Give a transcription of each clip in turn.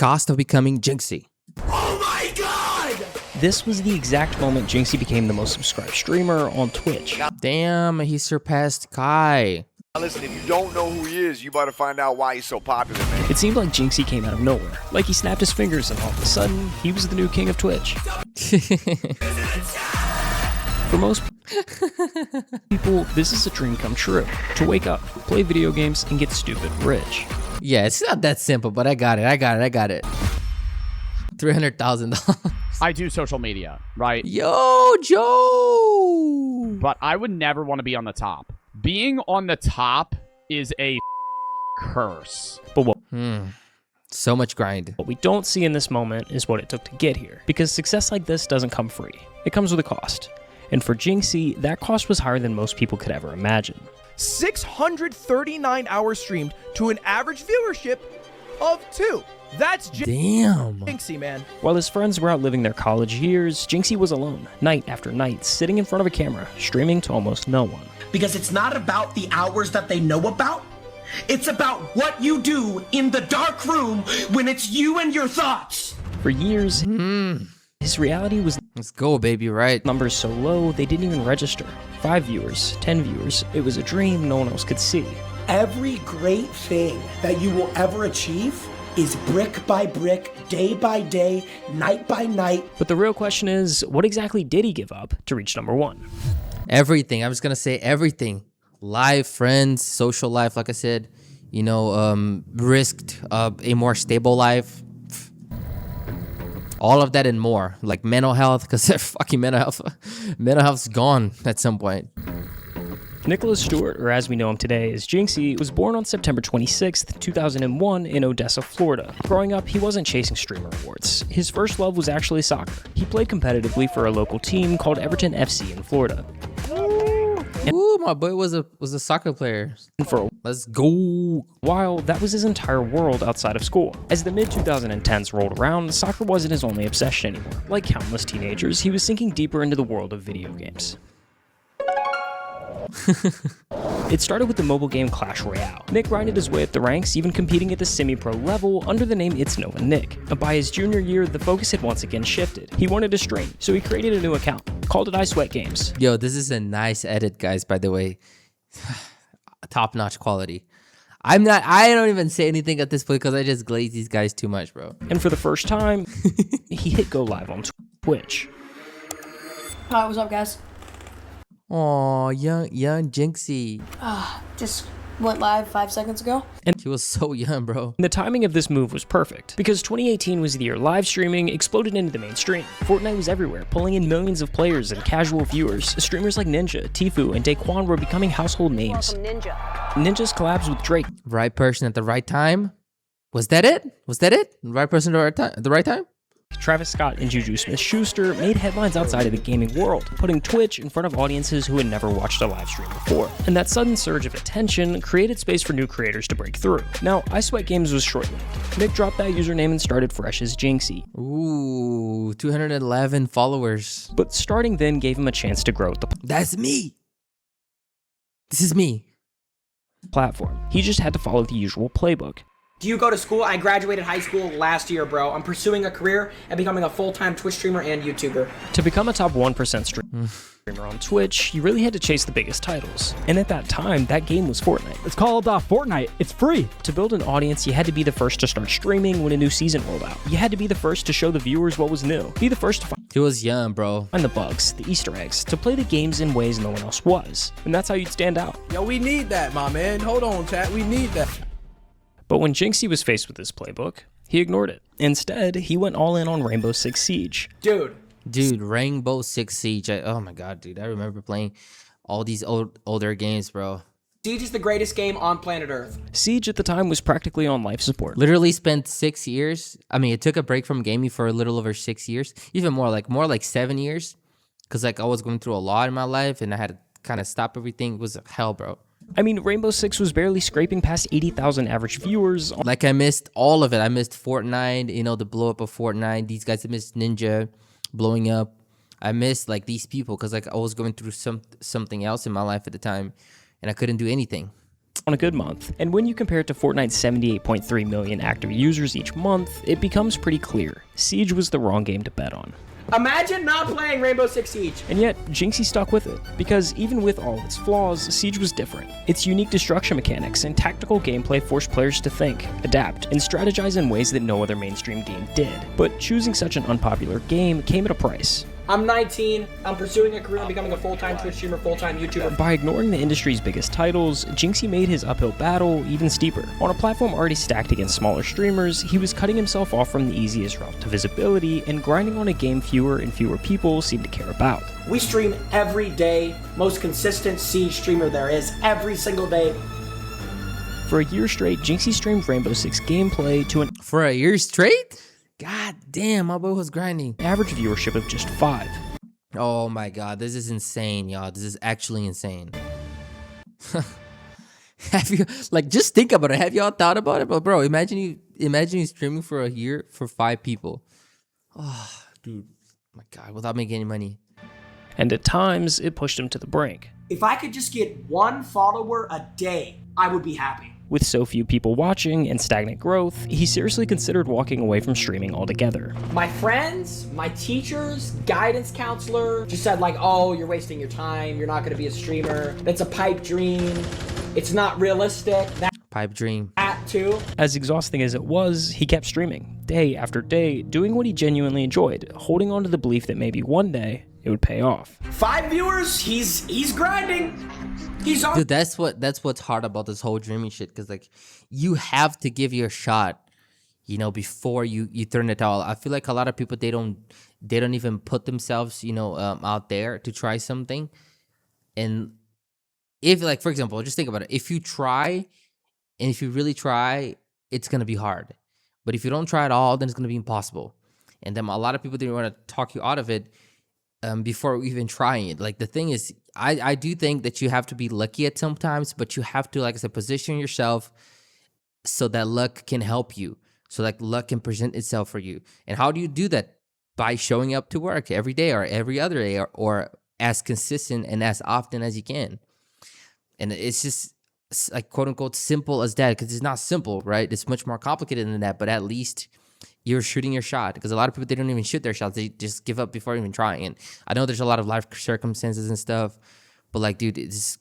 cost of becoming Jynxzi. Oh my god! This was the exact moment Jynxzi became the most subscribed streamer on Twitch. Damn, he surpassed Kai. Now listen, if you don't know who he is, you better find out why he's so popular, man. It seemed like Jynxzi came out of nowhere. Like he snapped his fingers and all of a sudden, he was the new king of Twitch. For most people, this is a dream come true. To wake up, play video games, and get stupid rich. Yeah, it's not that simple, but I got it. $300,000. I do social media, right? Yo, Joe! But I would never want to be on the top. Being on the top is a curse. But what So much grind. we don't see in this moment is what it took to get here. Because success like this doesn't come free. It comes with a cost. And for Jynxzi, that cost was higher than most people could ever imagine. 639 hours streamed to an average viewership of 2. That's Damn. Jynxzi, man. While his friends were out living their college years, Jynxzi was alone, night after night, sitting in front of a camera, streaming to almost no one. Because it's not about the hours that they know about. It's about what you do in the dark room when it's you and your thoughts. For years, his reality was Let's go, baby, right? numbers so low they didn't even register. 5 viewers, 10 viewers, it was a dream no one else could see. Every great thing that you will ever achieve is brick by brick, day by day, night by night. But the real question is, what exactly did he give up to reach number one? Everything. I was going to say everything. Life, friends, social life, like I said. You know, risked a more stable life. All of that and more. Like mental health, because fucking mental health's gone at some point. Nicholas Stewart, or as we know him today as Jynxzi, was born on September 26th, 2001 in Odessa, Florida. Growing up, he wasn't chasing streamer awards. His first love was actually soccer. He played competitively for a local team called Everton FC in Florida. Ooh, my boy was a soccer player. And for Let's go. a while, that was his entire world outside of school. As the mid-2010s rolled around, soccer wasn't his only obsession anymore. Like countless teenagers, he was sinking deeper into the world of video games. It started with the mobile game Clash Royale. Nick grinded his way up the ranks, even competing at the semi-pro level under the name It's Nova Nick. And by his junior year, the focus had once again shifted. He wanted to stream, so he created a new account, called it I Sweat Games. Yo, this is a nice edit, guys, by the way. Top-notch quality. I don't even say anything at this point because I just glaze these guys too much, bro. And for the first time, he hit go live on Twitch. Hi, what's up, guys? Aw, young Jynxzi. Just went live 5 seconds ago. She was so young, bro. The timing of this move was perfect, because 2018 was the year live streaming exploded into the mainstream. Fortnite was everywhere, pulling in millions of players and casual viewers. Streamers like Ninja, Tfue, and Daquan were becoming household names. Ninja's collabs with Drake. Right person at the right time. Was that it? Right person at the right time? Travis Scott and Juju Smith-Schuster made headlines outside of the gaming world, putting Twitch in front of audiences who had never watched a live stream before. And that sudden surge of attention created space for new creators to break through. Now, I Sweat Games was short-lived. Nick dropped that username and started fresh as Jynxzi. Ooh, 211 followers. But starting then gave him a chance to grow at the That's me. This is me. platform. He just had to follow the usual playbook. Do you go to school? I graduated high school last year, bro. I'm pursuing a career and becoming a full-time Twitch streamer and YouTuber. To become a top 1% streamer on Twitch, you really had to chase the biggest titles. And at that time, that game was Fortnite. It's called Fortnite. It's free. To build an audience, you had to be the first to start streaming when a new season rolled out. You had to be the first to show the viewers what was new. Be the first to He was young, bro. find the bugs, the Easter eggs, to play the games in ways no one else was. And that's how you'd stand out. Yo, we need that, my man. Hold on, chat. We need that. But when Jynxzi was faced with this playbook, he ignored it. Instead, he went all in on Rainbow Six Siege. Dude, Rainbow Six Siege. Oh my god, dude. I remember playing all these older games, bro. Siege is the greatest game on planet Earth. Siege at the time was practically on life support. Literally spent 6 years. I mean, it took a break from gaming for a little over 6 years. Even more like 7 years. Because like I was going through a lot in my life and I had to kind of stop everything. It was hell, bro. I mean, Rainbow Six was barely scraping past 80,000 average viewers. Like I missed all of it. I missed Fortnite, you know, the blow up of Fortnite. These guys, I missed Ninja blowing up. I missed like these people because like I was going through something else in my life at the time and I couldn't do anything. on a good month. And when you compare it to Fortnite's 78.3 million active users each month, it becomes pretty clear. Siege was the wrong game to bet on. Imagine not playing Rainbow Six Siege. And yet, Jynxzi stuck with it, because even with all its flaws, Siege was different. Its unique destruction mechanics and tactical gameplay forced players to think, adapt, and strategize in ways that no other mainstream game did. But choosing such an unpopular game came at a price. I'm 19, I'm pursuing a career in becoming a full-time Twitch streamer, full-time YouTuber. By ignoring the industry's biggest titles, Jynxzi made his uphill battle even steeper. On a platform already stacked against smaller streamers, he was cutting himself off from the easiest route to visibility and grinding on a game fewer and fewer people seem to care about. We stream every day, most consistent Siege streamer there is, every single day. For a year straight, Jynxzi streamed Rainbow Six gameplay to an For a year straight? God damn, my boy was grinding. average viewership of just 5. Oh my god, this is insane, y'all. This is actually insane. Have you just think about it? Have y'all thought about it? But bro, imagine you streaming for a year for 5 people. Oh, dude, my god, without making any money. And at times, it pushed him to the brink. If I could just get 1 follower a day, I would be happy. With so few people watching and stagnant growth, he seriously considered walking away from streaming altogether. My friends, my teachers, guidance counselor just said like, oh, you're wasting your time. You're not going to be a streamer. That's a pipe dream. It's not realistic. Pipe dream. That too. As exhausting as it was, he kept streaming, day after day, doing what he genuinely enjoyed, holding on to the belief that maybe one day it would pay off. 5 viewers, he's grinding. He's on. Dude, that's what's hard about this whole dreaming shit, because like you have to give your shot, you know, before you turn it all. I feel like a lot of people they don't even put themselves, you know, out there to try something. And if, like, for example, just think about it. If you try, and if you really try, it's gonna be hard. But if you don't try at all, then it's gonna be impossible. And then a lot of people didn't want to talk you out of it before even trying it. Like, the thing is, I do think that you have to be lucky at some times, but you have to, like I said, position yourself so that luck can help you, so like luck can present itself for you. And how do you do that? By showing up to work every day or every other day, or as consistent and as often as you can. And it's just like, quote unquote, simple as that, because it's not simple, right? It's much more complicated than that, but at least you're shooting your shot. Because a lot of people, they don't even shoot their shots. They just give up before even trying. And I know there's a lot of life circumstances and stuff, but like, dude, this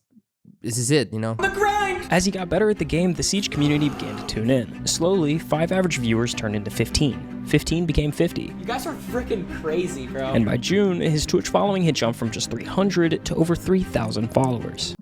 is it, you know? The grind! As he got better at the game, the Siege community began to tune in. Slowly, 5 average viewers turned into 15. 15 became 50. You guys are freaking crazy, bro. And by June, his Twitch following had jumped from just 300 to over 3,000 followers.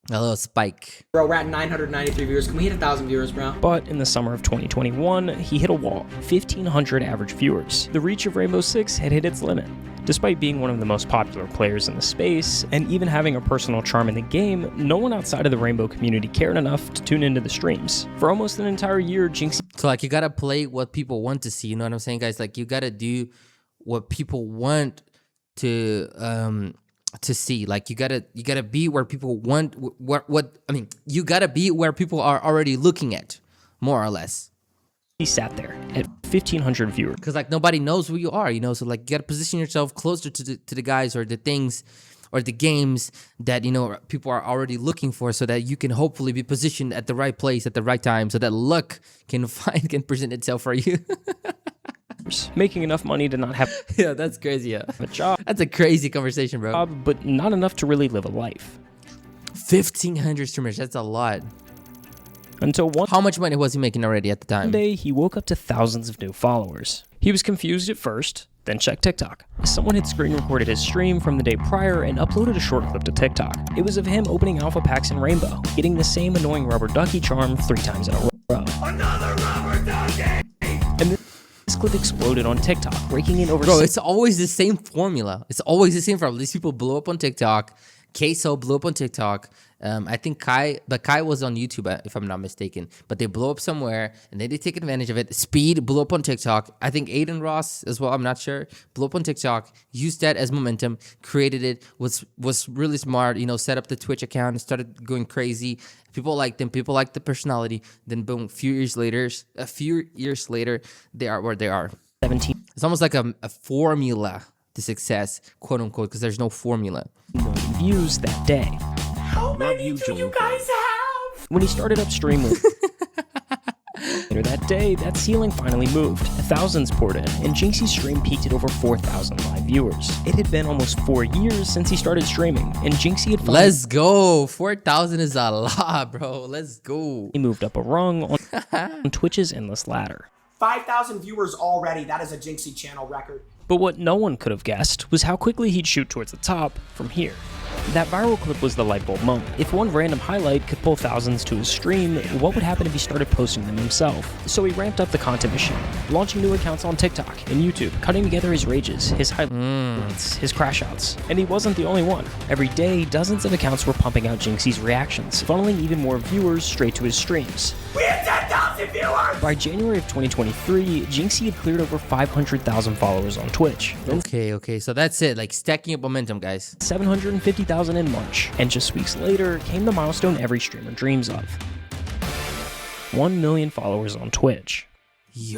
A little spike. Bro, we're at 993 viewers. Can we hit 1,000 viewers, bro? But in the summer of 2021, he hit a wall, 1,500 average viewers. The reach of Rainbow Six had hit its limit. Despite being one of the most popular players in the space, and even having a personal charm in the game, no one outside of the Rainbow community cared enough to tune into the streams. For almost an entire year, Jynxzi... So like, you gotta play what people want to see, you know what I'm saying, guys? Like, you gotta do what people want to see. Like, you gotta be where people want, you gotta be where people are already looking at, more or less. He sat there at 1,500 viewers. Because like, nobody knows who you are, you know? So like, you gotta position yourself closer to the guys or the things or the games that, you know, people are already looking for, so that you can hopefully be positioned at the right place at the right time, so that luck can present itself for you. Making enough money to not have Yeah, that's crazy. Yeah, a job. That's a crazy conversation, bro. But not enough to really live a life. 1,500 streamers, that's a lot. Until one How much money was he making already at the time? day, he woke up to thousands of new followers. He was confused at first, then checked TikTok. Someone had screen recorded his stream from the day prior and uploaded a short clip to TikTok. It was of him opening alpha packs in Rainbow, getting the same annoying rubber ducky charm 3 times in a row. Another rubber ducky! And this clip exploded on TikTok, raking in over... Bro, it's always the same formula. It's always the same formula. These people blow up on TikTok. Queso blew up on TikTok. I think Kai was on YouTube, if I'm not mistaken. But they blow up somewhere, and they take advantage of it. Speed blew up on TikTok. I think Aiden Ross as well, I'm not sure, blew up on TikTok, used that as momentum, created it, was really smart, you know, set up the Twitch account and started going crazy. People liked them. People liked the personality. Then boom, a few years later, they are where they are. 17 It's almost like a formula to success, quote unquote, because there's no formula. million views that day. How many do you guys have? When he started up streaming later that day, that ceiling finally moved. Thousands poured in, and Jynxzi's stream peaked at over 4,000 live viewers. It had been almost 4 years since he started streaming, and Jynxzi had finally Let's go. 4,000 is a lot, bro. Let's go. moved up a rung on Twitch's endless ladder. 5,000 viewers already. That is a Jynxzi channel record. But what no one could have guessed was how quickly he'd shoot towards the top from here. That viral clip was the light bulb moment. If one random highlight could pull thousands to his stream, what would happen if he started posting them himself? So he ramped up the content machine, launching new accounts on TikTok and YouTube, cutting together his rages, his highlights, his crash outs. And he wasn't the only one. Every day, dozens of accounts were pumping out Jynxzi's reactions, funneling even more viewers straight to his streams. We have 10,000 viewers! By January of 2023, Jynxzi had cleared over 500,000 followers on Twitch. Okay. So that's it. Like stacking up momentum, guys. 750,000 in March, and just weeks later came the milestone every streamer dreams of: 1 million followers on Twitch. Yo.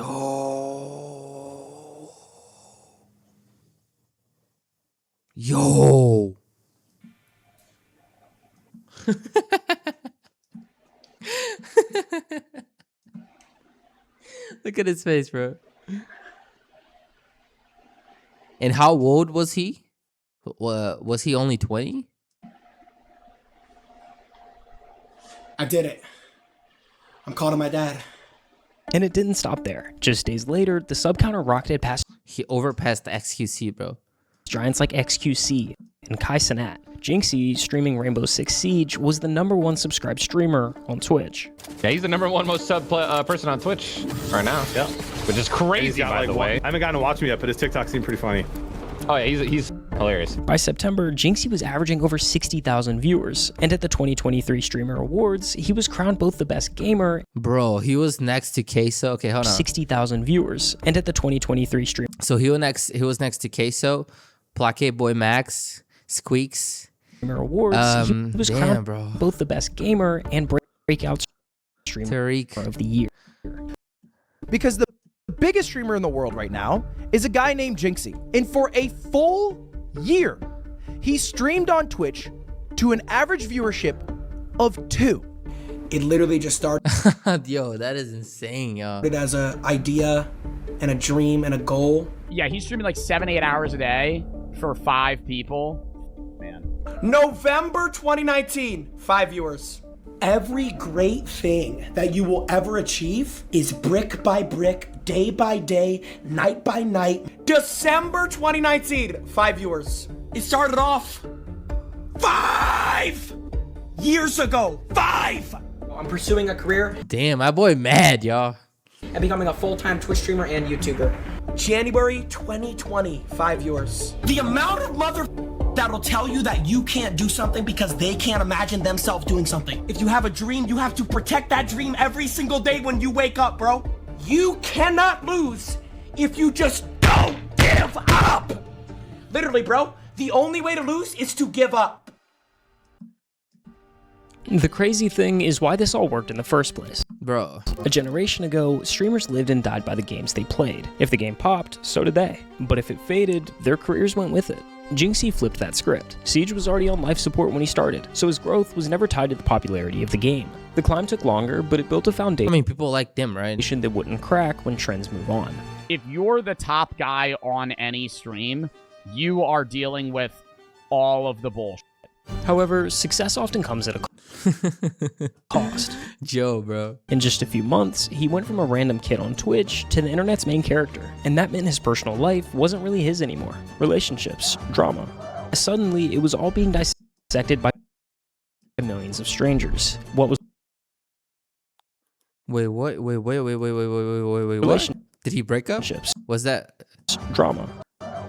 Look at his face, bro. And how old was he? Was he only 20? I did it. I'm calling my dad. And it didn't stop there. Just days later, the sub counter rocketed past He overpassed the XQC, bro. giants like XQC and Kai Cenat. Jynxzi, streaming Rainbow Six Siege, was the #1 subscribed streamer on Twitch. Yeah, he's the #1 most sub person on Twitch right now. Yeah, which is crazy, by the way. I haven't gotten to watch him yet, but his TikTok seemed pretty funny. Oh yeah, he's hilarious. By September, Jynxzi was averaging over 60,000 viewers, and at the 2023 Streamer Awards, he was crowned both the best gamer, Bro, he was next to Queso. Okay, hold on. 60,000 viewers, and at the 2023 Streamer So he was next to Queso, Plaque Boy Max, Squeaks. Awards, he was crowned bro. both the best gamer and breakout streamer Tariq of the year. Because the biggest streamer in the world right now is a guy named Jynxzi. And for a full year, he streamed on Twitch to an average viewership of 2. It literally just started Yo, that is insane, yo. as an idea and a dream and a goal. Yeah, he's streaming like 7-8 hours a day for 5 people. Man. November 2019, 5 viewers. Every great thing that you will ever achieve is brick by brick, day by day, night by night. December 2019, 5 viewers. It started off 5 years ago. 5! I'm pursuing a career Damn, my boy mad, y'all. And becoming a full-time Twitch streamer and YouTuber. January 2020, 5 viewers. The amount of that'll tell you that you can't do something because they can't imagine themselves doing something. If you have a dream, you have to protect that dream every single day when you wake up, bro. You cannot lose if you just don't give up. Literally, bro, the only way to lose is to give up. The crazy thing is why this all worked in the first place. Bro. A generation ago, streamers lived and died by the games they played. If the game popped, so did they. But if it faded, their careers went with it. Jynxzi flipped that script. Siege was already on life support when he started, so his growth was never tied to the popularity of the game. The climb took longer, but it built a foundation I mean, people like them, right? that wouldn't crack when trends move on. If you're the top guy on any stream, you are dealing with all of the bullshit. However, success often comes at a cost. Joe, bro. In just a few months, he went from a random kid on Twitch to the internet's main character, and that meant his personal life wasn't really his anymore. Relationships, drama. Suddenly, it was all being dissected by millions of strangers. What was Wait, what? Wait, what? Did he break up? Was that drama?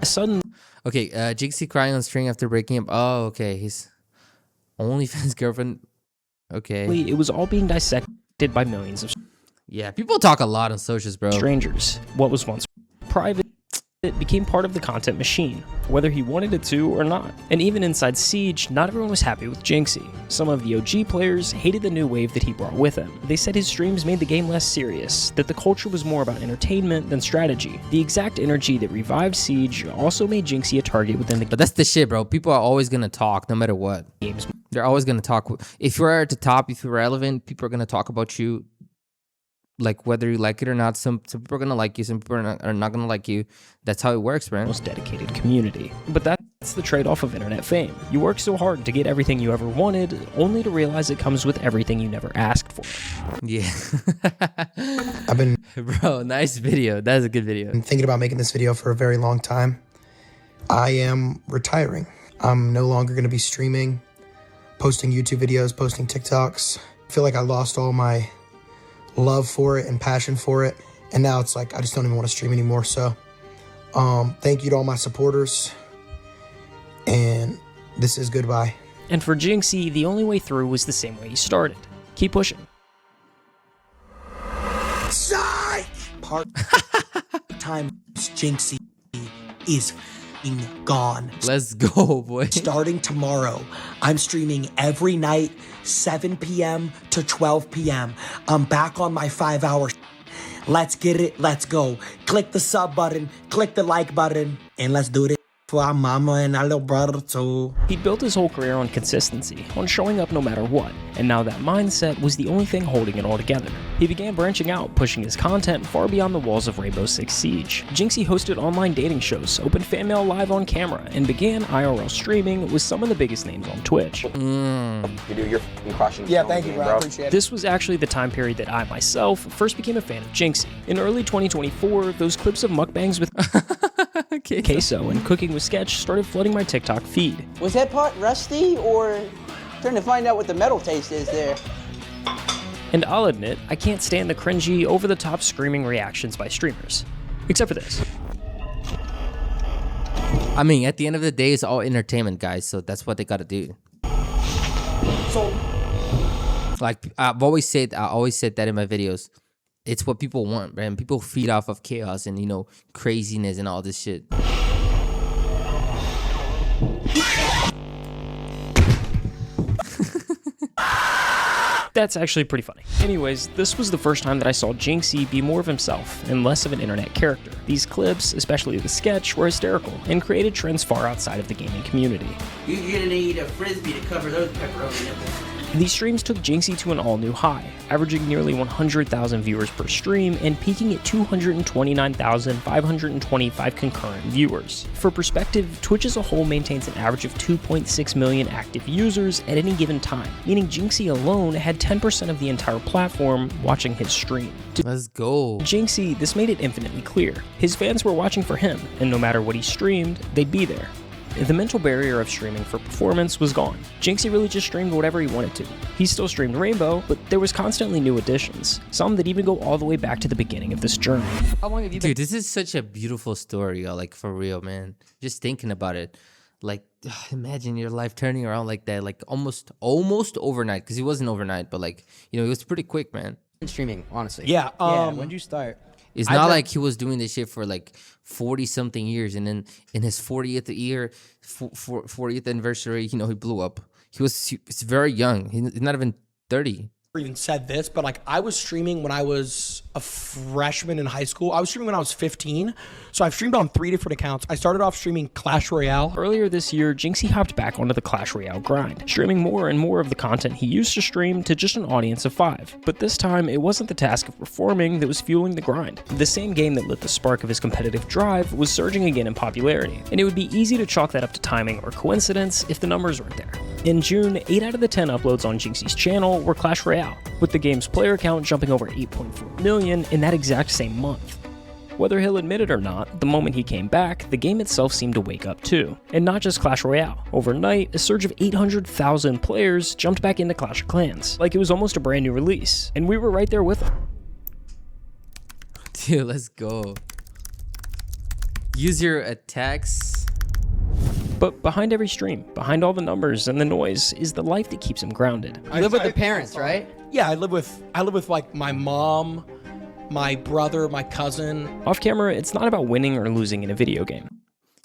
Suddenly, okay, Jynxzi crying on stream after breaking up. Oh, okay, his OnlyFans girlfriend. Okay. It was all being dissected by millions of Yeah, people talk a lot on socials, bro. strangers. What was once private, it became part of the content machine, whether he wanted it to or not. And even inside Siege, not everyone was happy with Jynxzi. Some of the OG players hated the new wave that he brought with him. They said his streams made the game less serious, that the culture was more about entertainment than strategy. The exact energy that revived Siege also made Jynxzi a target within the But that's the shit, bro. People are always gonna talk no matter what. game's They're always gonna talk. If you're at the top, if you're relevant, people are gonna talk about you. Like whether you like it or not, some people are gonna like you, some people are not gonna like you. That's how it works, man. Most dedicated community. But that's the trade-off of internet fame. You work so hard to get everything you ever wanted, only to realize it comes with everything you never asked for. Yeah. I've been Bro, nice video. That's a good video. thinking about making this video for a very long time. I am retiring. I'm no longer going to be streaming, posting YouTube videos, posting TikToks. I feel like I lost all my love for it and passion for it. And now it's like, I just don't even want to stream anymore. So thank you to all my supporters. And this is goodbye. And for Jynxzi, the only way through was the same way he started. Keep pushing. Psych! Part-time Jynxzi is gone. Let's go, boy. Starting tomorrow, I'm streaming every night, 7 p.m. to 12 p.m. I'm back on my 5-hour. Let's get it. Let's go. Click the sub button, click the like button, and let's do this for our mama and our little brother too. He built his whole career on consistency, on showing up no matter what, and now that mindset was the only thing holding it all together. He began branching out, pushing his content far beyond the walls of Rainbow Six Siege. Jynxzi hosted online dating shows, opened fan mail live on camera, and began IRL streaming with some of the biggest names on Twitch. You do your crushing. Yeah, thank you, bro. I appreciate it. This was actually the time period that I myself first became a fan of Jynxzi. In early 2024, those clips of mukbangs with queso and cooking with Sketch started flooding my TikTok feed. Was that pot rusty, or trying to find out what the metal taste is there? And I'll admit, I can't stand the cringy, over-the-top screaming reactions by streamers. Except for this. I mean, at the end of the day, it's all entertainment, guys. So that's what they gotta do. So, like I've always said that in my videos. It's what people want, man. People feed off of chaos and, you know, craziness and all this shit. That's actually pretty funny. Anyways, this was the first time that I saw Jynxzi be more of himself and less of an internet character. These clips, especially the sketch, were hysterical and created trends far outside of the gaming community. You're gonna need a frisbee to cover those pepperoni nipples. These streams took Jynxzi to an all-new high, averaging nearly 100,000 viewers per stream and peaking at 229,525 concurrent viewers. For perspective, Twitch as a whole maintains an average of 2.6 million active users at any given time, meaning Jynxzi alone had 10% of the entire platform watching his stream. Let's go. Jynxzi, this made it infinitely clear. His fans were watching for him, and no matter what he streamed, they'd be there. The mental barrier of streaming for performance was gone. Jynxzi really just streamed whatever he wanted to. He still streamed Rainbow, but there was constantly new additions, some that even go all the way back to the beginning of this journey. How long have you been? Dude, this is such a beautiful story, yo, like for real, man. Just thinking about it. Like, imagine your life turning around like that, like almost overnight, because it wasn't overnight, but like, you know, it was pretty quick, man. Streaming, honestly. Yeah. When did you start? It's not like he was doing this shit for like 40 something years, and then in his 40th year, 40th anniversary, you know, he blew up. He's very young. He's not even 30. Even said this, but like I was streaming when I was a freshman in high school. I was streaming when I was 15. So I've streamed on 3 different accounts. I started off streaming Clash Royale. Earlier this year, Jynxzi hopped back onto the Clash Royale grind, streaming more and more of the content he used to stream to just an audience of 5. But this time, it wasn't the task of performing that was fueling the grind. The same game that lit the spark of his competitive drive was surging again in popularity, and it would be easy to chalk that up to timing or coincidence if the numbers weren't there. In June, 8 out of the 10 uploads on Jynxzi's channel were Clash Royale, with the game's player count jumping over 8.4 million in that exact same month. Whether he'll admit it or not, the moment he came back, the game itself seemed to wake up too. And not just Clash Royale. Overnight, a surge of 800,000 players jumped back into Clash of Clans, like it was almost a brand new release, and we were right there with them. Dude, let's go. Use your attacks. But behind every stream, behind all the numbers and the noise, is the life that keeps him grounded. You live with the parents, right? Yeah, I live with like my mom, my brother, my cousin. Off camera, it's not about winning or losing in a video game.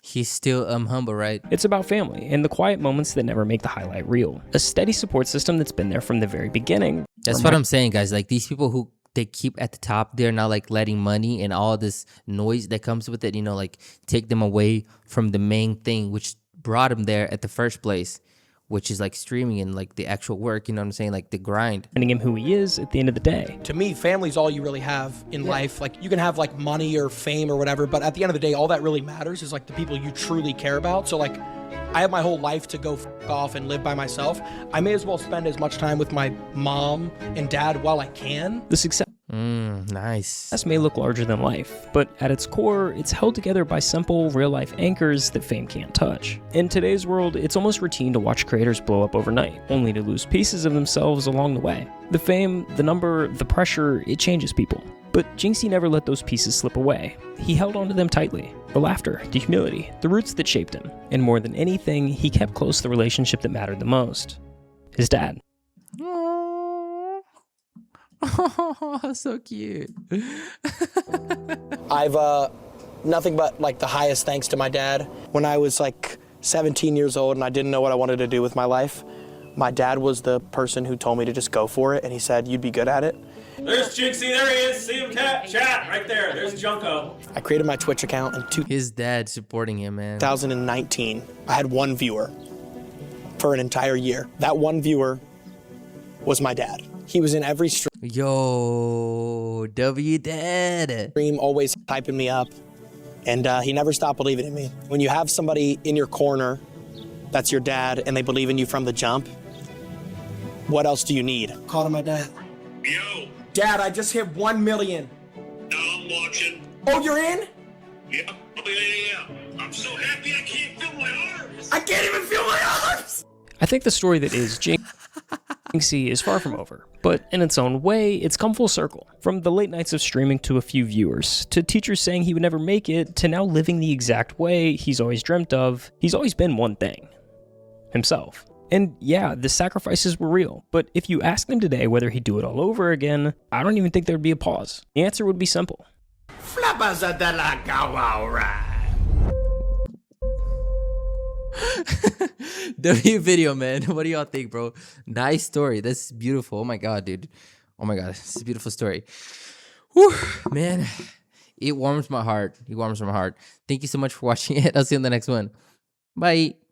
He's still humble, right? It's about family and the quiet moments that never make the highlight reel. A steady support system that's been there from the very beginning. That's what I'm saying, guys. Like these people who they keep at the top, they're not like letting money and all this noise that comes with it, you know, like take them away from the main thing, which brought them there at the first place, which is like streaming and like the actual work, you know what I'm saying? Like the grind. Finding him who he is at the end of the day. To me, family's all you really have in life. Like, you can have like money or fame or whatever, but at the end of the day, all that really matters is like the people you truly care about. So like, I have my whole life to go off and live by myself. I may as well spend as much time with my mom and dad while I can. The success Nice. may look larger than life, but at its core, it's held together by simple, real-life anchors that fame can't touch. In today's world, it's almost routine to watch creators blow up overnight, only to lose pieces of themselves along the way. The fame, the number, the pressure, it changes people. But Jynxzi never let those pieces slip away. He held onto them tightly. The laughter, the humility, the roots that shaped him. And more than anything, he kept close the relationship that mattered the most. His dad. Oh, so cute. I've nothing but like the highest thanks to my dad. When I was like 17 years old and I didn't know what I wanted to do with my life, my dad was the person who told me to just go for it, and he said, you'd be good at it. There's Jynxzi, there he is. See him, chat right there. There's Junko. I created my Twitch account in His dad supporting him, man. 2019. I had one viewer for an entire year. That one viewer was my dad. He was in every stream. Yo, W Dad. Always hyping me up, and he never stopped believing in me. When you have somebody in your corner that's your dad and they believe in you from the jump, what else do you need? Call to my dad. Yo. Dad, I just hit 1 million. No, I'm watching. Oh, you're in? Yeah. Oh, yeah. I'm so happy I can't feel my arms. I can't even feel my arms. I think the story that is Jynxzi is far from over, but in its own way, it's come full circle. From the late nights of streaming to a few viewers, to teachers saying he would never make it, to now living the exact way he's always dreamt of. He's always been one thing. Himself. And yeah, the sacrifices were real, but if you asked him today whether he'd do it all over again, I don't even think there'd be a pause. The answer would be simple. W video, man. What do y'all think, bro? Nice story. That's beautiful. Oh my god, dude. Oh my god, this is a beautiful story. Whew, man. It warms my heart. It warms my heart. Thank you so much for watching it. I'll see you in the next one. Bye.